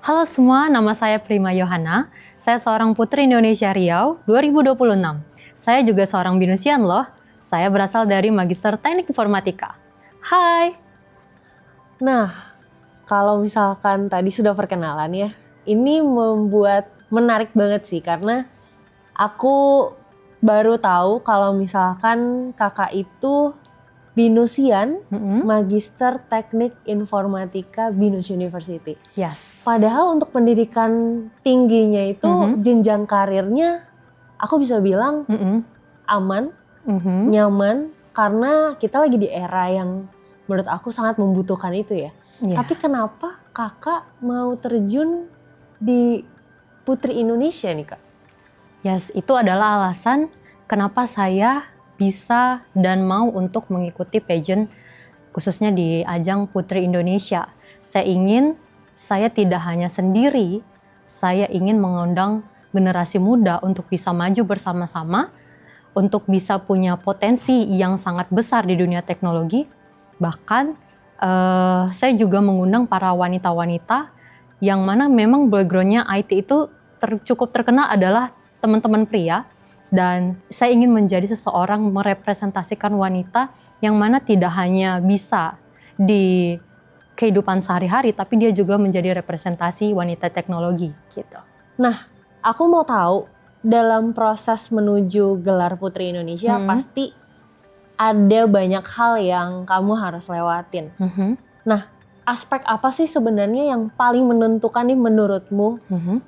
Halo semua, nama saya Prima Yohana. Saya seorang Putri Indonesia Riau 2026. Saya juga seorang binusian loh. Saya berasal dari Magister Teknik Informatika. Hai! Nah, kalau misalkan tadi sudah perkenalan ya, ini membuat menarik banget sih karena aku baru tahu kalau misalkan kakak itu binusian Magister Teknik Informatika BINUS University. Yes. Padahal untuk pendidikan tingginya itu jenjang karirnya aku bisa bilang aman, nyaman karena kita lagi di era yang menurut aku sangat membutuhkan itu ya. Yeah. Tapi kenapa kakak mau terjun di Putri Indonesia nih kak? Yes, itu adalah alasan kenapa saya bisa dan mau untuk mengikuti pageant khususnya di ajang Putri Indonesia. Saya tidak hanya sendiri, saya ingin mengundang generasi muda untuk bisa maju bersama-sama, untuk bisa punya potensi yang sangat besar di dunia teknologi. Bahkan saya juga mengundang para wanita-wanita yang mana memang backgroundnya IT itu cukup terkenal adalah teman-teman pria. Dan saya ingin menjadi seseorang merepresentasikan wanita yang mana tidak hanya bisa di kehidupan sehari-hari, tapi dia juga menjadi representasi wanita teknologi gitu. Nah, aku mau tahu dalam proses menuju gelar Putri Indonesia pasti ada banyak hal yang kamu harus lewatin. Nah, aspek apa sih sebenarnya yang paling menentukan nih menurutmu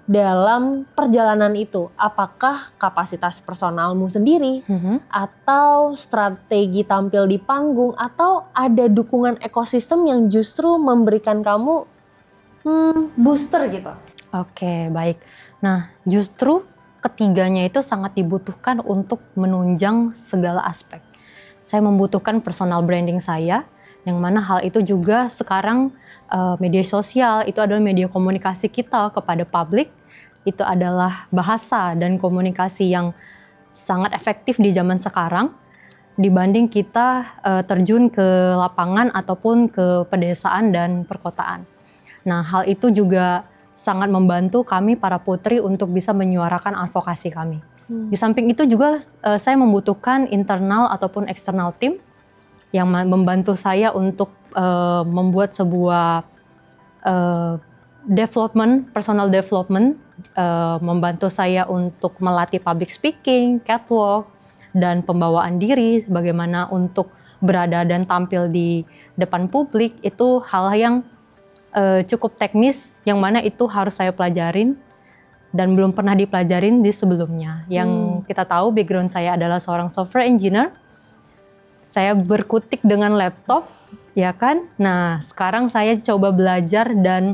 dalam perjalanan itu? Apakah kapasitas personalmu sendiri, atau strategi tampil di panggung, atau ada dukungan ekosistem yang justru memberikan kamu booster gitu? Oke, baik. Nah, justru ketiganya itu sangat dibutuhkan untuk menunjang segala aspek. Saya membutuhkan personal branding saya, yang mana hal itu juga sekarang media sosial itu adalah media komunikasi kita kepada publik. Itu adalah bahasa dan komunikasi yang sangat efektif di zaman sekarang dibanding kita terjun ke lapangan ataupun ke pedesaan dan perkotaan. Nah, hal itu juga sangat membantu kami para putri untuk bisa menyuarakan advokasi kami. Di samping itu juga saya membutuhkan internal ataupun eksternal tim yang membantu saya untuk membuat sebuah personal development, membantu saya untuk melatih public speaking, catwalk, dan pembawaan diri, bagaimana untuk berada dan tampil di depan publik. Itu hal yang cukup teknis, yang mana itu harus saya pelajarin dan belum pernah dipelajarin di sebelumnya. Yang kita tahu background saya adalah seorang software engineer. Saya berkutik dengan laptop, ya kan? Nah, sekarang saya coba belajar dan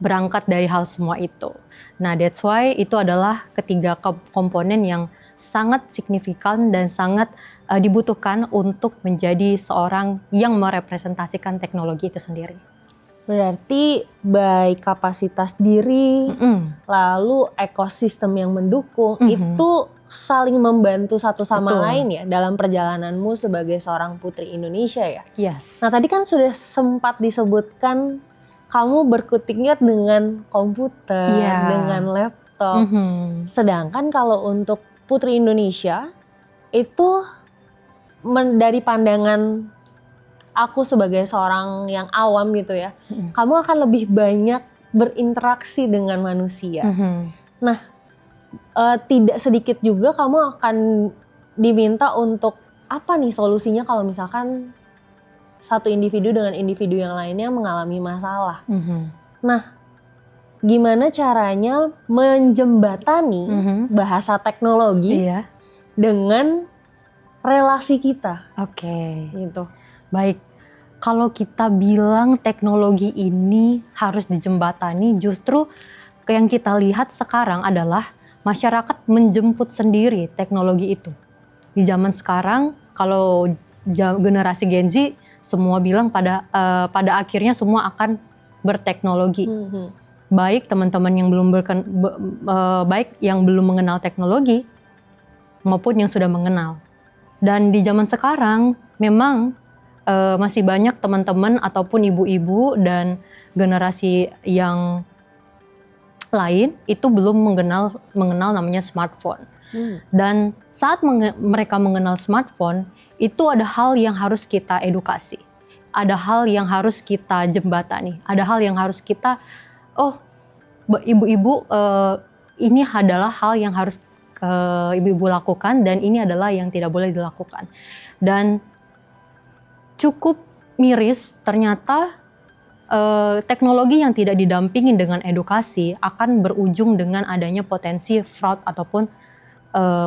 berangkat dari hal semua itu. Nah, that's why itu adalah ketiga komponen yang sangat signifikan dan sangat dibutuhkan untuk menjadi seorang yang merepresentasikan teknologi itu sendiri. Berarti baik kapasitas diri, lalu ekosistem yang mendukung, itu saling membantu satu sama lain ya dalam perjalananmu sebagai seorang Putri Indonesia ya. Yes. Nah tadi kan sudah sempat disebutkan kamu berkutiknya dengan komputer, dengan laptop. Sedangkan kalau untuk Putri Indonesia itu dari pandangan aku sebagai seorang yang awam gitu ya, kamu akan lebih banyak berinteraksi dengan manusia. Nah, tidak sedikit juga kamu akan diminta untuk apa nih solusinya kalau misalkan satu individu dengan individu yang lainnya mengalami masalah. Nah, gimana caranya menjembatani bahasa teknologi dengan relasi kita? Oke. Gitu. Baik, kalau kita bilang teknologi ini harus dijembatani, justru yang kita lihat sekarang adalah masyarakat menjemput sendiri teknologi itu. Di zaman sekarang, kalau generasi Gen Z, semua bilang pada akhirnya semua akan berteknologi. Baik teman-teman yang baik yang belum mengenal teknologi, maupun yang sudah mengenal. Dan di zaman sekarang, memang masih banyak teman-teman ataupun ibu-ibu dan generasi yang lain itu belum mengenal namanya smartphone. Dan saat mereka mengenal smartphone, itu ada hal yang harus kita edukasi. Ada hal yang harus kita jembatani. Ada hal yang harus kita, ibu-ibu, ini adalah hal yang harus ibu-ibu lakukan dan ini adalah yang tidak boleh dilakukan. Dan cukup miris ternyata teknologi yang tidak didampingin dengan edukasi akan berujung dengan adanya potensi fraud ataupun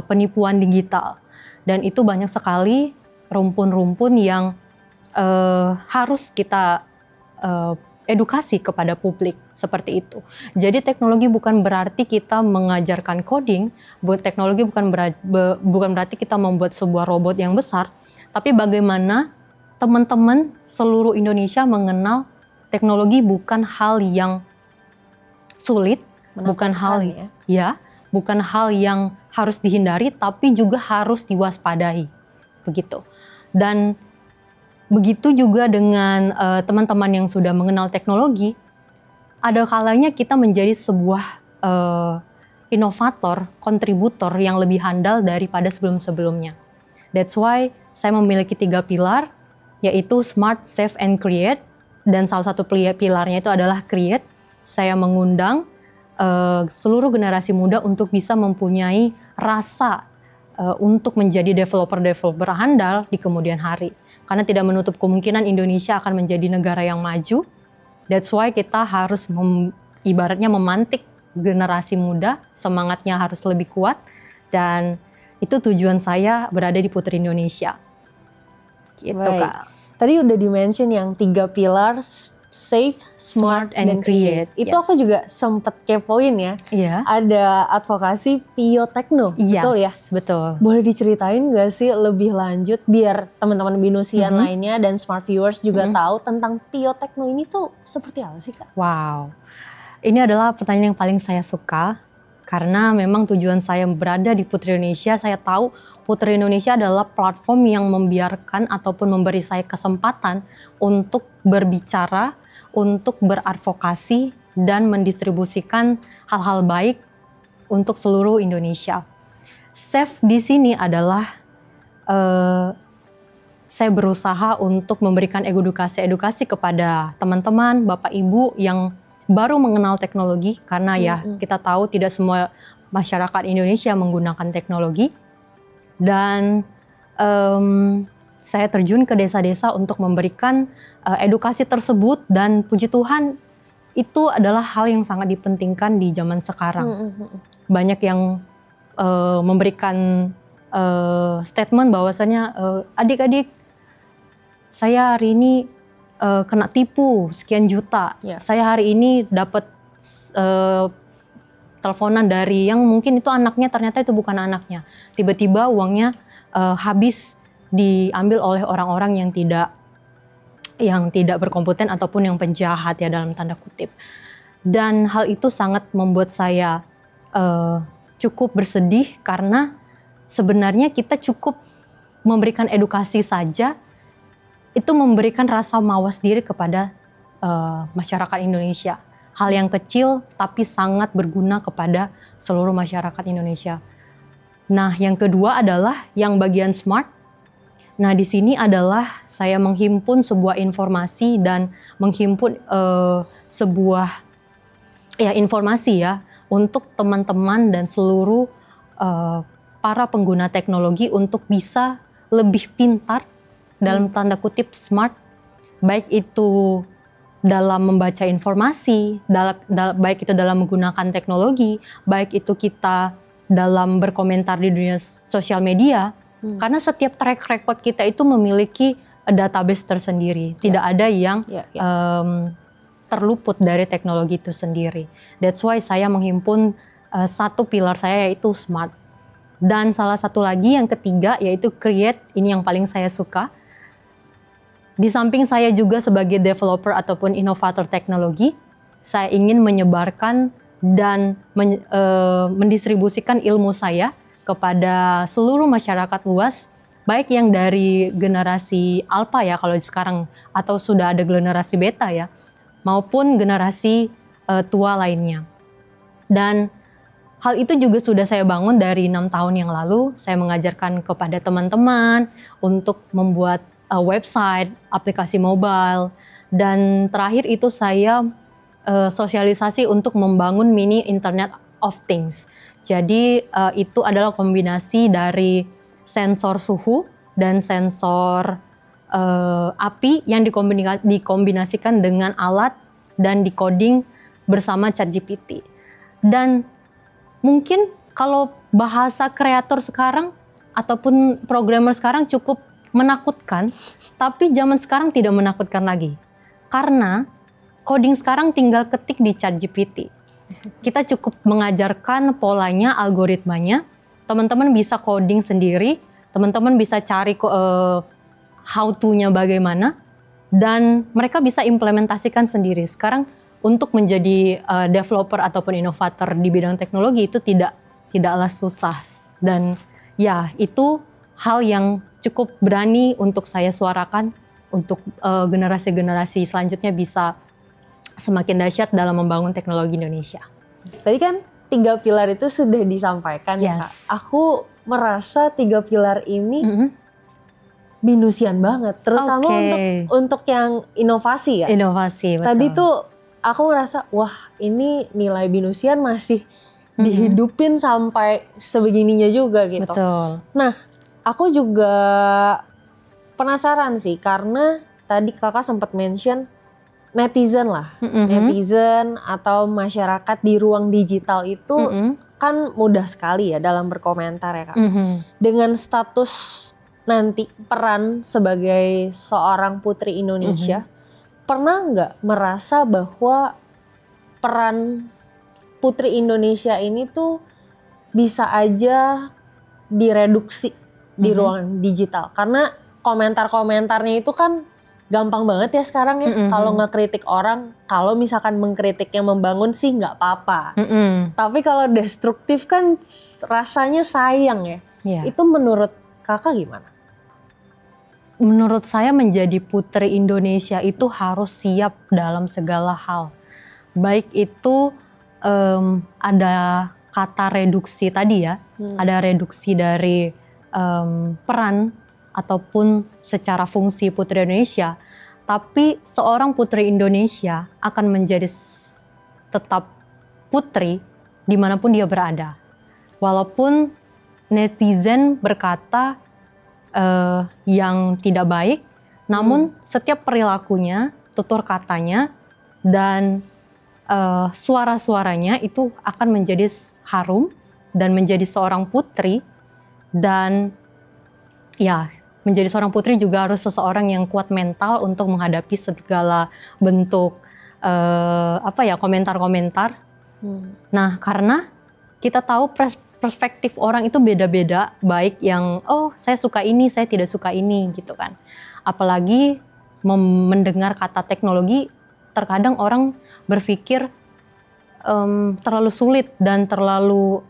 penipuan digital. Dan itu banyak sekali rumpun-rumpun yang harus kita edukasi kepada publik seperti itu. Jadi teknologi bukan berarti kita mengajarkan coding, teknologi bukan berarti kita membuat sebuah robot yang besar, tapi bagaimana teman-teman seluruh Indonesia mengenal teknologi bukan hal yang sulit, bukan hal bukan hal yang harus dihindari, tapi juga harus diwaspadai, begitu. Dan begitu juga dengan teman-teman yang sudah mengenal teknologi, ada kalanya kita menjadi sebuah inovator, kontributor yang lebih handal daripada sebelum-sebelumnya. That's why saya memiliki 3 pilar, yaitu Smart, Save, and Create. Dan salah satu pilarnya itu adalah Create. Saya mengundang seluruh generasi muda untuk bisa mempunyai rasa untuk menjadi developer handal di kemudian hari. Karena tidak menutup kemungkinan Indonesia akan menjadi negara yang maju. That's why kita harus ibaratnya memantik generasi muda, semangatnya harus lebih kuat. Dan itu tujuan saya berada di Putri Indonesia. Gitu. Baik. Kak. Tadi udah di-mention yang 3 pilar, Save, Smart, dan Create. Itu aku juga sempet kepoin ya. Iya. Ada advokasi Piotekno, betul ya? Betul. Boleh diceritain gak sih lebih lanjut biar teman-teman Binusian lainnya dan Smart Viewers juga tahu tentang Piotekno ini tuh seperti apa sih, Kak? Wow. Ini adalah pertanyaan yang paling saya suka. Karena memang tujuan saya berada di Putri Indonesia, saya tahu Putri Indonesia adalah platform yang membiarkan ataupun memberi saya kesempatan untuk berbicara, untuk beradvokasi, dan mendistribusikan hal-hal baik untuk seluruh Indonesia. Save di sini adalah saya berusaha untuk memberikan edukasi kepada teman-teman, Bapak Ibu yang baru mengenal teknologi, karena kita tahu tidak semua masyarakat Indonesia menggunakan teknologi. Dan saya terjun ke desa-desa untuk memberikan edukasi tersebut, dan puji Tuhan itu adalah hal yang sangat dipentingkan di zaman sekarang. Banyak yang memberikan statement bahwasanya adik-adik, saya hari ini kena tipu sekian juta. Saya hari ini dapat teleponan dari yang mungkin itu anaknya, ternyata itu bukan anaknya. Tiba-tiba uangnya habis diambil oleh orang-orang yang tidak berkompeten ataupun yang penjahat ya, dalam tanda kutip. Dan hal itu sangat membuat saya cukup bersedih, karena sebenarnya kita cukup memberikan edukasi saja, itu memberikan rasa mawas diri kepada masyarakat Indonesia. Hal yang kecil tapi sangat berguna kepada seluruh masyarakat Indonesia. Nah, yang kedua adalah yang bagian Smart. Nah, di sini adalah saya menghimpun sebuah informasi dan menghimpun sebuah informasi ya untuk teman-teman dan seluruh para pengguna teknologi untuk bisa lebih pintar, dalam tanda kutip smart, baik itu dalam membaca informasi, baik itu dalam menggunakan teknologi, baik itu kita dalam berkomentar di dunia sosial media, karena setiap track record kita itu memiliki database tersendiri, tidak ada yang terluput dari teknologi itu sendiri. That's why saya menghimpun satu pilar saya, yaitu smart. Dan salah satu lagi yang ketiga yaitu create, ini yang paling saya suka. Di samping saya juga sebagai developer ataupun inovator teknologi, saya ingin menyebarkan dan mendistribusikan ilmu saya kepada seluruh masyarakat luas, baik yang dari generasi alpha ya kalau sekarang, atau sudah ada generasi beta ya, maupun generasi tua lainnya. Dan hal itu juga sudah saya bangun dari 6 tahun yang lalu. Saya mengajarkan kepada teman-teman untuk membuat website, aplikasi mobile, dan terakhir itu saya sosialisasi untuk membangun mini Internet of Things. Jadi itu adalah kombinasi dari sensor suhu dan sensor api yang dikombinasikan dengan alat dan decoding bersama ChatGPT. Dan mungkin kalau bahasa kreator sekarang ataupun programmer sekarang cukup menakutkan, tapi zaman sekarang tidak menakutkan lagi. Karena coding sekarang tinggal ketik di ChatGPT. Kita cukup mengajarkan polanya, algoritmanya. Teman-teman bisa coding sendiri, teman-teman bisa cari how to-nya bagaimana, dan mereka bisa implementasikan sendiri. Sekarang untuk menjadi developer ataupun inovator di bidang teknologi itu tidaklah susah, dan ya itu hal yang cukup berani untuk saya suarakan untuk generasi-generasi selanjutnya bisa semakin dahsyat dalam membangun teknologi Indonesia. Tadi kan 3 pilar itu sudah disampaikan ya Kak. Aku merasa 3 pilar ini minusian banget, terutama untuk yang inovasi ya. Inovasi, betul. Tadi tuh aku ngerasa wah ini nilai binusian masih dihidupin sampai sebegininya juga gitu. Betul. Nah, aku juga penasaran sih karena tadi kakak sempat mention netizen lah, netizen atau masyarakat di ruang digital itu kan mudah sekali ya dalam berkomentar ya Kak. Dengan status nanti peran sebagai seorang putri Indonesia, pernah nggak merasa bahwa peran putri Indonesia ini tuh bisa aja direduksi di ruang digital? Karena komentar-komentarnya itu kan gampang banget ya sekarang ya. Kalau ngekritik orang, kalau misalkan mengkritiknya membangun sih nggak apa-apa. Tapi kalau destruktif kan rasanya sayang ya. Itu menurut kakak gimana? Menurut saya menjadi putri Indonesia itu harus siap dalam segala hal. Baik itu ada kata reduksi tadi ya, ada reduksi dari peran ataupun secara fungsi putri Indonesia, tapi seorang putri Indonesia akan menjadi tetap putri dimanapun dia berada. Walaupun netizen berkata yang tidak baik, namun setiap perilakunya, tutur katanya, dan suara-suaranya itu akan menjadi harum dan menjadi seorang putri. Dan ya, menjadi seorang putri juga harus seseorang yang kuat mental untuk menghadapi segala bentuk komentar-komentar. Nah, karena kita tahu perspektif orang itu beda-beda, baik yang saya suka ini, saya tidak suka ini gitu kan. Apalagi mendengar kata teknologi, terkadang orang berpikir terlalu sulit dan terlalu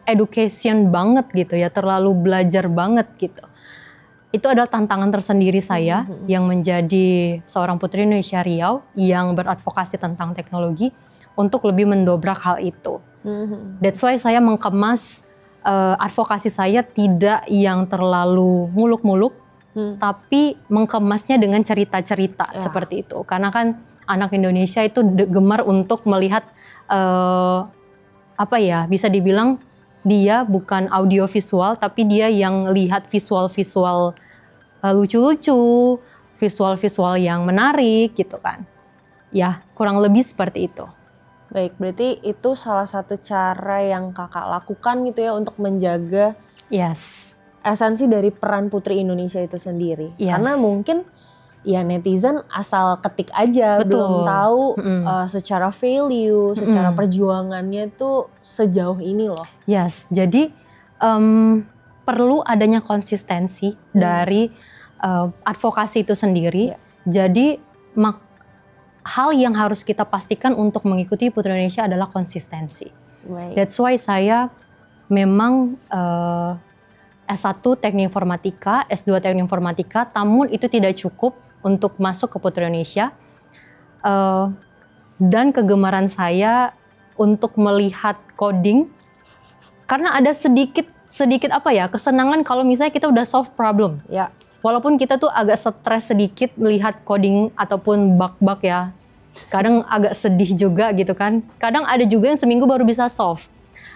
education banget gitu ya, terlalu belajar banget gitu. Itu adalah tantangan tersendiri saya yang menjadi seorang putri Indonesia Riau yang beradvokasi tentang teknologi untuk lebih mendobrak hal itu. That's why saya mengemas advokasi saya tidak yang terlalu muluk-muluk, tapi mengemasnya dengan cerita-cerita seperti itu. Karena kan anak Indonesia itu gemar untuk melihat bisa dibilang dia bukan audio visual, tapi dia yang lihat visual-visual lucu-lucu, visual-visual yang menarik gitu kan. Ya, kurang lebih seperti itu. Baik, berarti itu salah satu cara yang kakak lakukan gitu ya untuk menjaga esensi dari peran putri Indonesia itu sendiri. Karena mungkin ya netizen asal ketik aja, belum tahu secara value, secara perjuangannya itu sejauh ini loh. Jadi perlu adanya konsistensi dari advokasi itu sendiri. Jadi hal yang harus kita pastikan untuk mengikuti Putri Indonesia adalah konsistensi. That's why saya memang S1 Teknik Informatika, S2 Teknik Informatika, namun itu tidak cukup untuk masuk ke Putri Indonesia. Dan kegemaran saya untuk melihat coding karena ada sedikit kesenangan kalau misalnya kita udah solve problem. Ya. Walaupun kita tuh agak stres sedikit melihat coding ataupun bug-bug ya. Kadang agak sedih juga gitu kan. Kadang ada juga yang seminggu baru bisa solve.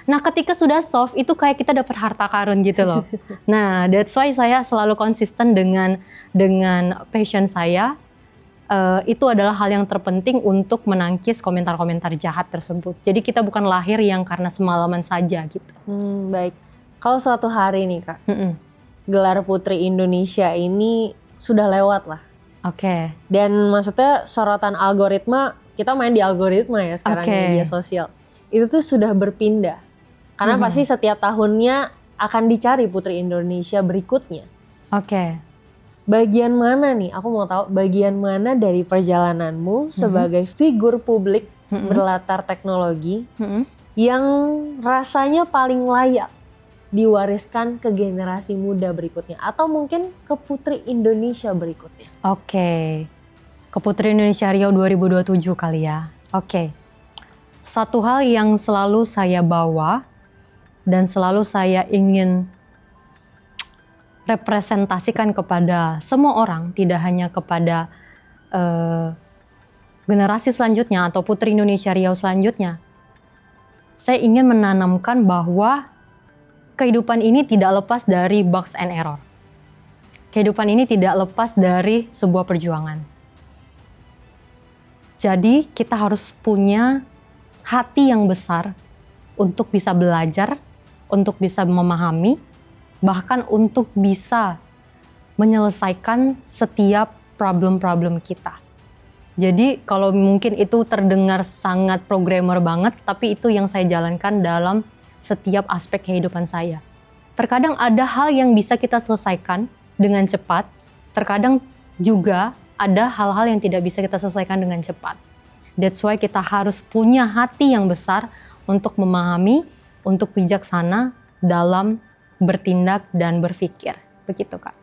Nah, ketika sudah solve itu kayak kita dapat harta karun gitu loh. Nah, that's why saya selalu konsisten dengan passion saya. Itu adalah hal yang terpenting untuk menangkis komentar-komentar jahat tersebut. Jadi kita bukan lahir yang karena semalaman saja gitu. Baik. Kalau suatu hari nih Kak, gelar Putri Indonesia ini sudah lewat lah. Oke. Dan maksudnya sorotan algoritma, kita main di algoritma ya sekarang di media sosial. Itu tuh sudah berpindah. Karena pasti setiap tahunnya akan dicari Putri Indonesia berikutnya. Oke. Bagian mana nih, aku mau tahu bagian mana dari perjalananmu sebagai figur publik berlatar teknologi yang rasanya paling layak diwariskan ke generasi muda berikutnya atau mungkin ke Putri Indonesia berikutnya. Oke. Ke Putri Indonesia Riau 2027 kali ya. Oke. Satu hal yang selalu saya bawa dan selalu saya ingin representasikan kepada semua orang, tidak hanya kepada generasi selanjutnya atau Putri Indonesia Riau selanjutnya. Saya ingin menanamkan bahwa kehidupan ini tidak lepas dari bugs and error. Kehidupan ini tidak lepas dari sebuah perjuangan. Jadi kita harus punya hati yang besar untuk bisa belajar, untuk bisa memahami, bahkan untuk bisa menyelesaikan setiap problem-problem kita. Jadi kalau mungkin itu terdengar sangat programmer banget, tapi itu yang saya jalankan dalam setiap aspek kehidupan saya. Terkadang ada hal yang bisa kita selesaikan dengan cepat, terkadang juga ada hal-hal yang tidak bisa kita selesaikan dengan cepat. That's why kita harus punya hati yang besar untuk memahami, untuk bijaksana dalam bertindak dan berpikir. Begitu Kak.